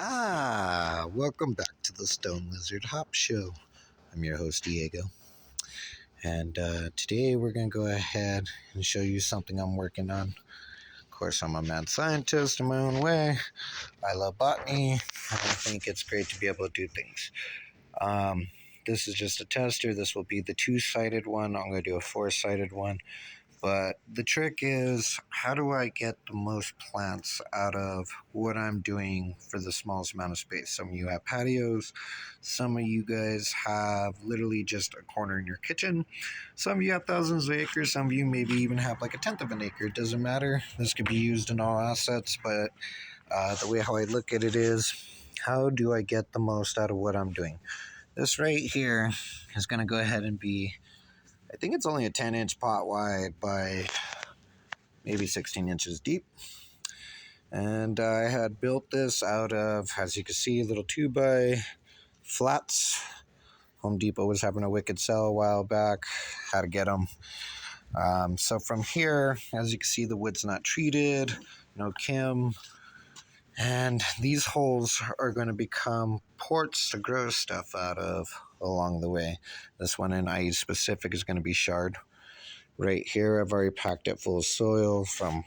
Welcome back to the Stone Lizard Hop Show. I'm your host, Diego. And today we're going to go ahead and show you something I'm working on. Of course, I'm a mad scientist in my own way. I love botany, and I think it's great to be able to do things. Um, this is just a tester. This will be the two-sided one. I'm going to do a four-sided one. But the trick is, how do I get the most plants out of what I'm doing for the smallest amount of space? Some of you have patios. Some of you guys have literally just a corner in your kitchen. Some of you have thousands of acres. Some of you maybe even have like a tenth of an acre. It doesn't matter. This could be used in all assets. But the way how I look at it is, how do I get the most out of what I'm doing? This right here is going to go ahead and be, I think it's only a 10-inch pot wide by maybe 16 inches deep. And I had built this out of, as you can see, little 2x flats. Home Depot was having a wicked sale a while back. How to get them. So from here, as you can see, the wood's not treated, no Kim. And these holes are going to become ports to grow stuff out of along the way. This one in IE specific is going to be shard. Right here, I've already packed it full of soil from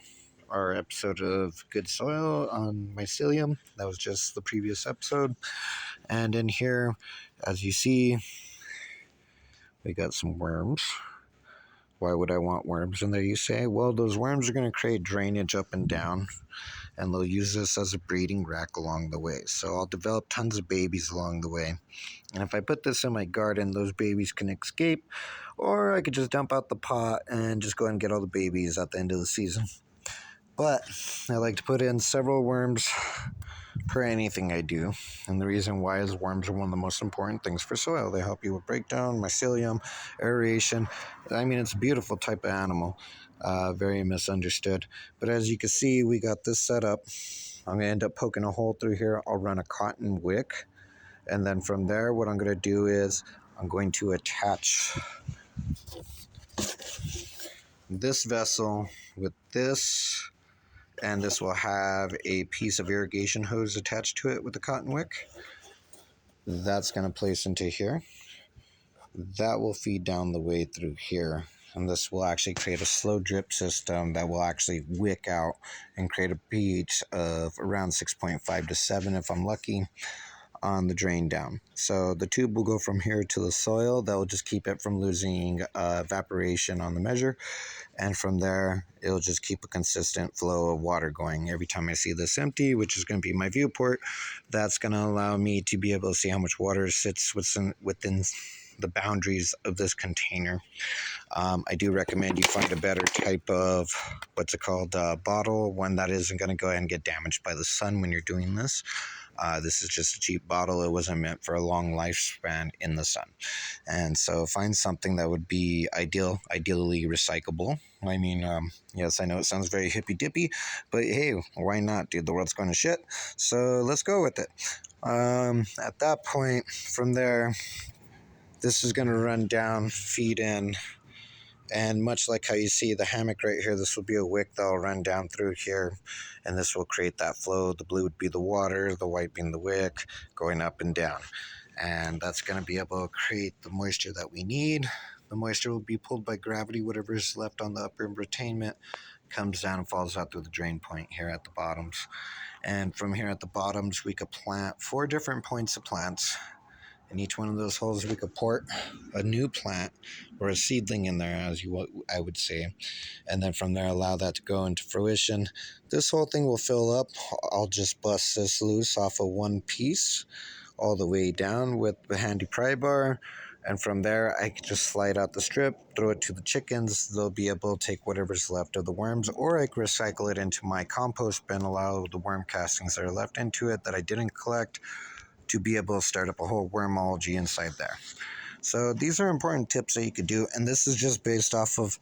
our episode of Good Soil on mycelium. That was just the previous episode. And in here, as you see, we got some worms. Why would I want worms in there, you say? Well, those worms are going to create drainage up and down, and they'll use this as a breeding rack along the way. So I'll develop tons of babies along the way. And if I put this in my garden, those babies can escape, or I could just dump out the pot and just go ahead and get all the babies at the end of the season. But I like to put in several worms per anything I do. And the reason why is worms are one of the most important things for soil. They help you with breakdown, mycelium, aeration. I mean, it's a beautiful type of animal. Very misunderstood. But as you can see, we got this set up. I'm going to end up poking a hole through here. I'll run a cotton wick. And then from there, what I'm going to do is I'm going to attach this vessel with this, and this will have a piece of irrigation hose attached to it with the cotton wick. That's going to place into here. That will feed down the way through here. And this will actually create a slow drip system that will actually wick out and create a pH of around 6.5 to 7 if I'm lucky on the drain down. So the tube will go from here to the soil. That will just keep it from losing evaporation on the measure. And from there, it'll just keep a consistent flow of water going. Every time I see this empty, which is going to be my viewport, that's going to allow me to be able to see how much water sits within the boundaries of this container. I do recommend you find a better type of, bottle, one that isn't going to go ahead and get damaged by the sun when you're doing this. This is just a cheap bottle. It wasn't meant for a long lifespan in the sun. And so find something that would be ideally recyclable. I mean, yes, I know it sounds very hippy-dippy, but hey, why not, dude? The world's going to shit, so let's go with it. At that point, from there, this is going to run down, feed in, and much like how you see the hammock right here, this will be a wick that will run down through here, and this will create that flow. The blue would be the water, the white being the wick, going up and down. And that's going to be able to create the moisture that we need. The moisture will be pulled by gravity. Whatever is left on the upper retainment comes down and falls out through the drain point here at the bottoms. And from here at the bottoms, we could plant 4 different points of plants. In each one of those holes, we could port a new plant or a seedling in there, I would say. And then from there, allow that to go into fruition. This whole thing will fill up. I'll just bust this loose off of one piece all the way down with the handy pry bar. And from there, I can just slide out the strip, throw it to the chickens. They'll be able to take whatever's left of the worms, or I can recycle it into my compost bin, allow the worm castings that are left into it that I didn't collect to be able to start up a whole wormology inside there. So these are important tips that you could do, and this is just based off of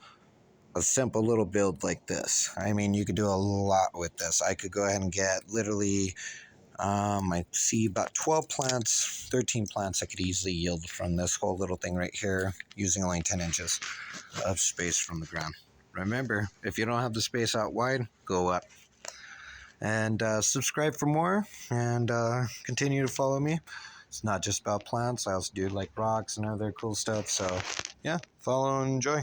a simple little build like this. I mean, you could do a lot with this. I could go ahead and get literally, I see about 12 plants, 13 plants I could easily yield from this whole little thing right here using only 10 inches of space from the ground. Remember, if you don't have the space out wide, go up. And subscribe for more, and continue to follow me. It's not just about plants. I also do like rocks and other cool stuff. So yeah, follow and enjoy.